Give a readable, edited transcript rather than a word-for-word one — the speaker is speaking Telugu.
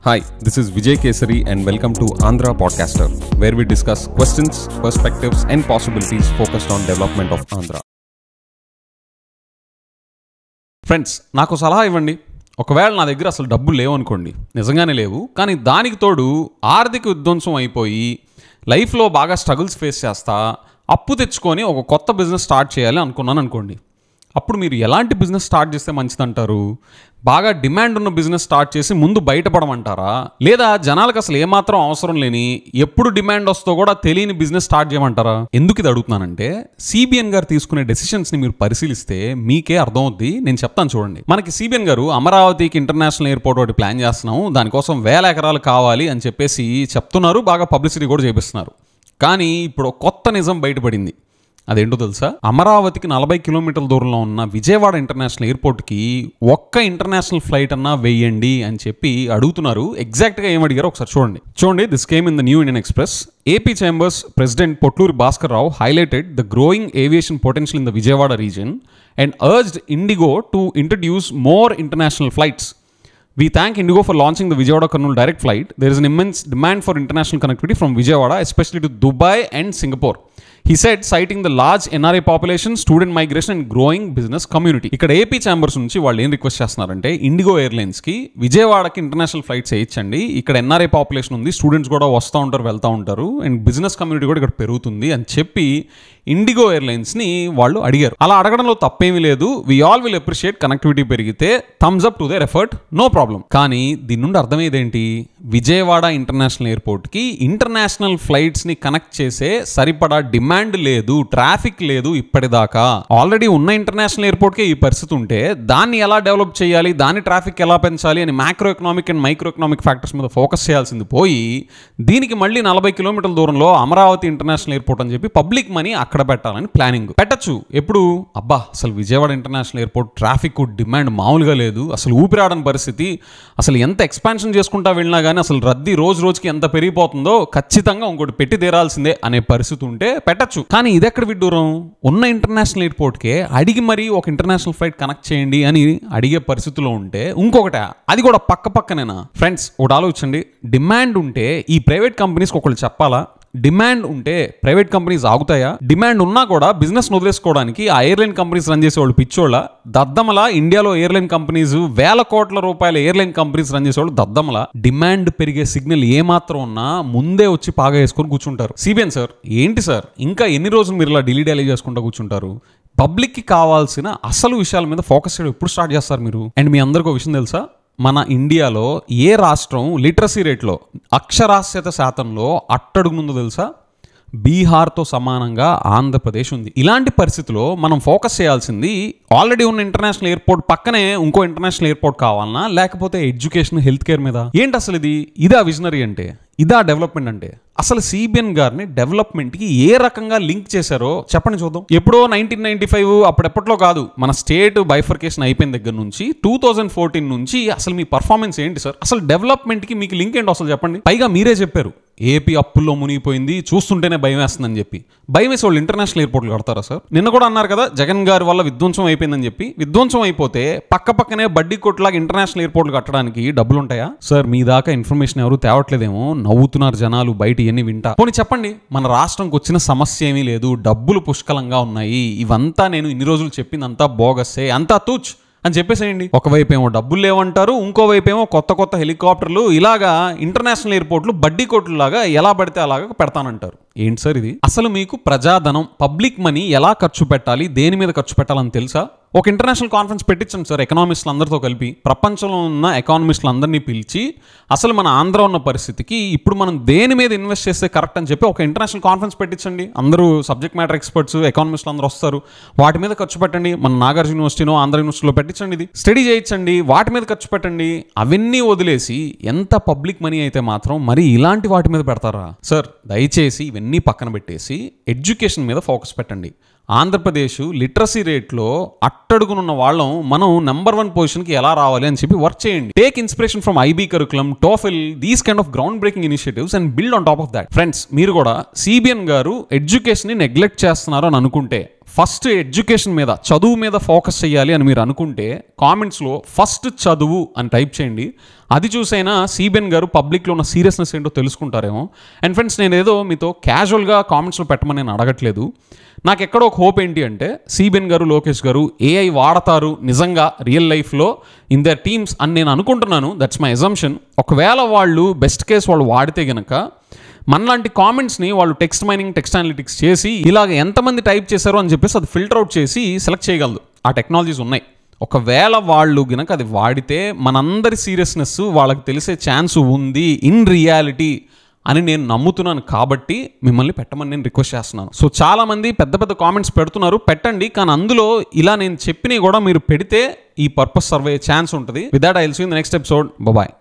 Hi, this is Vijay Kesari and welcome to Andhra Podcaster, where we discuss questions, perspectives and possibilities focused on development of Andhra. Friends, నాకు సలహా ఇవ్వండి. ఒకవేళ నా దగ్గర అసలు డబ్బులు లేవు అనుకోండి, నిజంగానే లేవు, కానీ దానికి తోడు ఆర్థిక విధ్వంసం అయిపోయి లైఫ్లో బాగా స్ట్రగుల్స్ ఫేస్ చేస్తా అప్పు తెచ్చుకొని ఒక కొత్త బిజినెస్ స్టార్ట్ చేయాలి అనుకున్నాను అనుకోండి. అప్పుడు మీరు ఎలాంటి బిజినెస్ స్టార్ట్ చేస్తే మంచిదంటారు? బాగా డిమాండ్ ఉన్న బిజినెస్ స్టార్ట్ చేసి ముందు బయటపడమంటారా, లేదా జనాలకు అసలు ఏమాత్రం అవసరం లేని ఎప్పుడు డిమాండ్ వస్తో కూడా తెలియని బిజినెస్ స్టార్ట్ చేయమంటారా? ఎందుకు ఇది అడుగుతున్నానంటే, సిబిఎన్ గారు తీసుకునే డెసిషన్స్ని మీరు పరిశీలిస్తే మీకే అర్థమవుద్ది. నేను చెప్తాను చూడండి. మనకి సిబిఎన్ గారు అమరావతికి ఇంటర్నేషనల్ ఎయిర్పోర్ట్ ఒకటి ప్లాన్ చేస్తున్నాం, దానికోసం 1000 ఎకరాలు కావాలి అని చెప్పేసి చెప్తున్నారు, బాగా పబ్లిసిటీ కూడా చేపిస్తున్నారు. కానీ ఇప్పుడు కొత్త నిజం బయటపడింది. అదేంటో తెలుసా? అమరావతికి 40 కిలోమీటర్ల దూరంలో ఉన్న విజయవాడ ఇంటర్నేషనల్ ఎయిర్పోర్ట్కి ఒక్క ఇంటర్నేషనల్ ఫ్లైట్ అన్నా వేయండి అని చెప్పి అడుగుతున్నారు. ఎగ్జాక్ట్గా ఏం అడిగారో ఒకసారి చూడండి. This came in the new Indian express. AP Chambers President Potluri Bhaskar Rao highlighted the growing aviation potential in the Vijayawada region and urged Indigo to introduce more international flights. We thank Indigo for launching the Vijayawada-Kurnool direct flight. There is an immense demand for international connectivity from Vijayawada, especially to Dubai and Singapore. He said, citing the large NRI population, student migration and growing business community. ఇక్కడ ఏపీ ఛాంబర్స్ నుంచి వాళ్ళు ఏం రిక్వెస్ట్ చేస్తున్నారంటే, ఇండిగో ఎయిర్లైన్స్కి విజయవాడకి ఇంటర్నేషనల్ ఫ్లైట్స్ వేయించండి, ఇక్కడ NRI పాపులేషన్ ఉంది, స్టూడెంట్స్ కూడా వస్తూ ఉంటారు, వెళ్తూ ఉంటారు, అండ్ బిజినెస్ కమ్యూనిటీ కూడా ఇక్కడ పెరుగుతుంది అని చెప్పి ఇండిగో ఎయిర్లైన్స్ని వాళ్ళు అడిగారు. అలా అడగడంలో తప్పేమీ లేదు. We all will appreciate connectivity పెరిగితే, thumbs up to their effort, no problem. కానీ దీని నుండి అర్థమయ్యేదేంటి? విజయవాడ ఇంటర్నేషనల్ ఎయిర్పోర్ట్కి ఇంటర్నేషనల్ ఫ్లైట్స్ని కనెక్ట్ చేసే సరిపడా డిమాండ్ లేదు, ట్రాఫిక్ లేదు ఇప్పటిదాకా. ఆల్రెడీ ఉన్న ఇంటర్నేషనల్ ఎయిర్పోర్ట్కే ఈ పరిస్థితి ఉంటే దాన్ని ఎలా డెవలప్ చేయాలి, దాని ట్రాఫిక్ ఎలా పెంచాలి అని macro economic and micro economic factors మీద ఫోకస్ చేయాల్సింది పోయి, దీనికి మళ్ళీ 40 కిలోమీటర్ల దూరంలో అమరావతి ఇంటర్నేషనల్ ఎయిర్పోర్ట్ అని చెప్పి పబ్లిక్ మనీ అక్కడ పెట్టాలని ప్లానింగ్. పెట్టచ్చు ఎప్పుడు? అబ్బా, అసలు Vijayawada international airport traffic demand మామూలుగా లేదు, అసలు ఊపిరాడని పరిస్థితి, అసలు ఎంత ఎక్స్పాన్షన్ చేసుకుంటా వెళ్ళినా కానీ అసలు రద్దీ రోజు రోజుకి ఎంత పెరిగిపోతుందో, ఖచ్చితంగా ఇంకోటి పెట్టి తీరాల్సిందే అనే పరిస్థితి ఉంటే పెట్టచ్చు. కానీ ఇదెక్కడ విడ్డూరం? ఉన్న ఇంటర్నేషనల్ ఎయిర్పోర్ట్కే అడిగి మరీ ఒక ఇంటర్నేషనల్ ఫ్లైట్ కనెక్ట్ చేయండి అని అడిగే పరిస్థితిలో ఉంటే ఇంకొకట, అది కూడా పక్కనేనా? ఫ్రెండ్స్, ఒకటి ఆలోచించండి. డిమాండ్ ఉంటే ఈ ప్రైవేట్ కంపెనీస్కి ఒకళ్ళు చెప్పాలా? డిమాండ్ ఉంటే ప్రైవేట్ కంపెనీస్ ఆగుతాయా? డిమాండ్ ఉన్నా కూడా బిజినెస్ వదిలేసుకోవడానికి ఆ ఎయిర్లైన్ కంపెనీస్ రన్ చేసేవాళ్ళు పిచ్చోళ్ళ, దద్దమల? ఇండియాలో ఎయిర్లైన్ కంపెనీస్, 1000 కోట్ల రూపాయల ఎయిర్లైన్ కంపెనీస్ రన్ చేసేవాళ్ళు దద్దమల? డిమాండ్ పెరిగే సిగ్నల్ ఏమాత్రం ఉన్నా ముందే వచ్చి పాగా వేసుకొని కూర్చుంటారు. సిబిఎన్ సార్, ఏంటి సార్ ఇంకా ఎన్ని రోజులు మీరు ఇలా డిలీ చేసుకుంటూ కూర్చుంటారు? పబ్లిక్కి కావాల్సిన అసలు విషయాల మీద ఫోకస్ చేయడం ఎప్పుడు స్టార్ట్ చేస్తారు మీరు? అండ్ మీ అందరికీ ఒక విషయం తెలుసా? మన ఇండియాలో ఏ రాష్ట్రం లిటరసీ రేట్లో, అక్షరాస్యత శాతంలో అట్టడుగు ముందు తెలుసా? బీహార్తో సమానంగా ఆంధ్రప్రదేశ్ ఉంది. ఇలాంటి పరిస్థితిలో మనం ఫోకస్ చేయాల్సింది ఆల్రెడీ ఉన్న ఇంటర్నేషనల్ ఎయిర్పోర్ట్ పక్కనే ఇంకో ఇంటర్నేషనల్ ఎయిర్పోర్ట్ కావాలన్నా, లేకపోతే ఎడ్యుకేషన్, హెల్త్ కేర్ మీద? ఏంటి అసలు ఇది? ఇదా విజనరీ అంటే? ఇదా డెవలప్మెంట్ అంటే? అసలు సిబిఎన్ గారిని డెవలప్మెంట్కి ఏ రకంగా లింక్ చేశారో చెప్పండి చూద్దాం. ఎప్పుడో 1995 అప్పుడెప్పట్లో కాదు, మన స్టేట్ బైఫర్కేషన్ అయిపోయిన దగ్గర నుంచి 2014 నుంచి అసలు మీ పర్ఫార్మెన్స్ ఏంటి సార్? అసలు డెవలప్మెంట్కి మీకు లింక్ ఏంటో అసలు చెప్పండి. పైగా మీరే చెప్పారు ఏపీ అప్పుల్లో మునిగిపోయింది, చూస్తుంటేనే భయం వేస్తుందని చెప్పి. భయం వేసి వాళ్ళు ఇంటర్నేషనల్ ఎయిర్పోర్ట్లు కడతారా సార్? నిన్న కూడా అన్నారు కదా, జగన్ గారి వల్ల విధ్వంసం అయిపోయిందని చెప్పి. విధ్వంసం అయిపోతే పక్కనే బడ్డీ కొట్టులాగా ఇంటర్నేషనల్ ఎయిర్పోర్ట్లు కట్టడానికి డబ్బులు ఉంటాయా సార్? మీ దాకా ఇన్ఫర్మేషన్ ఎవరు తేవట్లేదేమో, నవ్వుతున్నారు జనాలు బయట ఇవన్నీ వింటా. పోనీ చెప్పండి, మన రాష్ట్రంకి వచ్చిన సమస్య ఏమీ లేదు, డబ్బులు పుష్కలంగా ఉన్నాయి, ఇవంతా నేను ఇన్ని రోజులు చెప్పిందంతా బోగస్సే, అంతా తూచ్ అని చెప్పేసేయండి. ఒకవైపు ఏమో డబ్బులు లేవంటారు, ఇంకోవైపు ఏమో కొత్త హెలికాప్టర్లు, ఇలాగా ఇంటర్నేషనల్ ఎయిర్పోర్ట్లు బడ్డీ కోట్లులాగా ఎలా పడితే అలాగా పెడతానంటారు. ఏంటి సార్ ఇది? అసలు మీకు ప్రజాధనం, పబ్లిక్ మనీ ఎలా ఖర్చు పెట్టాలి, దేని మీద ఖర్చు పెట్టాలని తెలుసా? ఒక ఇంటర్నేషనల్ కాన్ఫరెన్స్ పెట్టించండి సార్, ఎకనామిస్టులు అందరితో కలిపి, ప్రపంచంలో ఉన్న ఎకానమిస్టులు అందరినీ పిలిచి, అసలు మన ఆంధ్ర ఉన్న పరిస్థితికి ఇప్పుడు మనం దేని మీద ఇన్వెస్ట్ చేస్తే కరెక్ట్ అని చెప్పి ఒక ఇంటర్నేషనల్ కాన్ఫరెన్స్ పెట్టించండి. అందరూ సబ్జెక్ట్ మ్యాటర్ ఎక్స్పర్ట్స్, ఎకానమిస్టులు అందరూ వస్తారు, వాటి మీద ఖర్చు పెట్టండి. మన నాగార్జున యూనివర్సిటీనో ఆంధ్ర యూనివర్సిటీలో పెట్టించండి, ఇది స్టడీ చేయించండి, వాటి మీద ఖర్చు పెట్టండి. అవన్నీ వదిలేసి ఎంత పబ్లిక్ మనీ అయితే మాత్రం మరి ఇలాంటి వాటి మీద పెడతారా సార్? దయచేసి ఇవన్నీ పక్కన పెట్టేసి ఎడ్యుకేషన్ మీద ఫోకస్ పెట్టండి. ఆంధ్రప్రదేశ్ లిటరసీ రేట్లో అట్టడుగునున్న వాళ్ళం మనం నెంబర్ 1 పొజిషన్కి ఎలా రావాలి అని చెప్పి వర్క్ చేయండి. Take inspiration from IB curriculum, TOEFL, these kind of ground breaking initiatives and build on top of that. Friends, మీరు కూడా సిబిఎన్ గారు ఎడ్యుకేషన్ని నెగ్లెక్ట్ చేస్తున్నారు అని అనుకుంటే ఫస్ట్ ఎడ్యుకేషన్ మీద, చదువు మీద ఫోకస్ చేయాలి అని మీరు అనుకుంటే కామెంట్స్లో ఫస్ట్ చదువు అని టైప్ చేయండి. అది చూసైనా సిబిఎన్ గారు పబ్లిక్లో ఉన్న సీరియస్నెస్ ఏంటో తెలుసుకుంటారేమో. అండ్ ఫ్రెండ్స్, నేను ఏదో మీతో క్యాజువల్గా కామెంట్స్లో పెట్టమని నేను అడగట్లేదు. నాకు ఎక్కడో ఒక హోప్ ఏంటి అంటే సిబిఎన్ గారు, లోకేష్ గారు ఏఐ వాడతారు నిజంగా రియల్ లైఫ్లో ఇన్ దర్ టీమ్స్ అని నేను అనుకుంటున్నాను. That's my assumption. ఒకవేళ వాళ్ళు బెస్ట్ కేస్ వాళ్ళు వాడితే గనక మనలాంటి కామెంట్స్ని వాళ్ళు టెక్స్ట్ మైనింగ్, టెక్స్ట్ అనలిటిక్స్ చేసి ఇలాగ ఎంతమంది టైప్ చేశారో అని చెప్పేసి అది ఫిల్టర్ అవుట్ చేసి సెలెక్ట్ చేయగలదు. ఆ టెక్నాలజీస్ ఉన్నాయి. ఒకవేళ వాళ్ళు గనక అది వాడితే మనందరి సీరియస్నెస్ వాళ్ళకి తెలిసే ఛాన్స్ ఉంది ఇన్ రియాలిటీ అని నేను నమ్ముతున్నాను. కాబట్టి మిమ్మల్ని పెట్టమని నేను రిక్వెస్ట్ చేస్తున్నాను. సో చాలామంది పెద్ద పెద్ద కామెంట్స్ పెడుతున్నారు, పెట్టండి. కానీ అందులో ఇలా నేను చెప్పినవి కూడా మీరు పెడితే ఈ పర్పస్ సర్వ్ అయ్యే ఛాన్స్ ఉంటుంది. With that I will see in the next episode. Bye.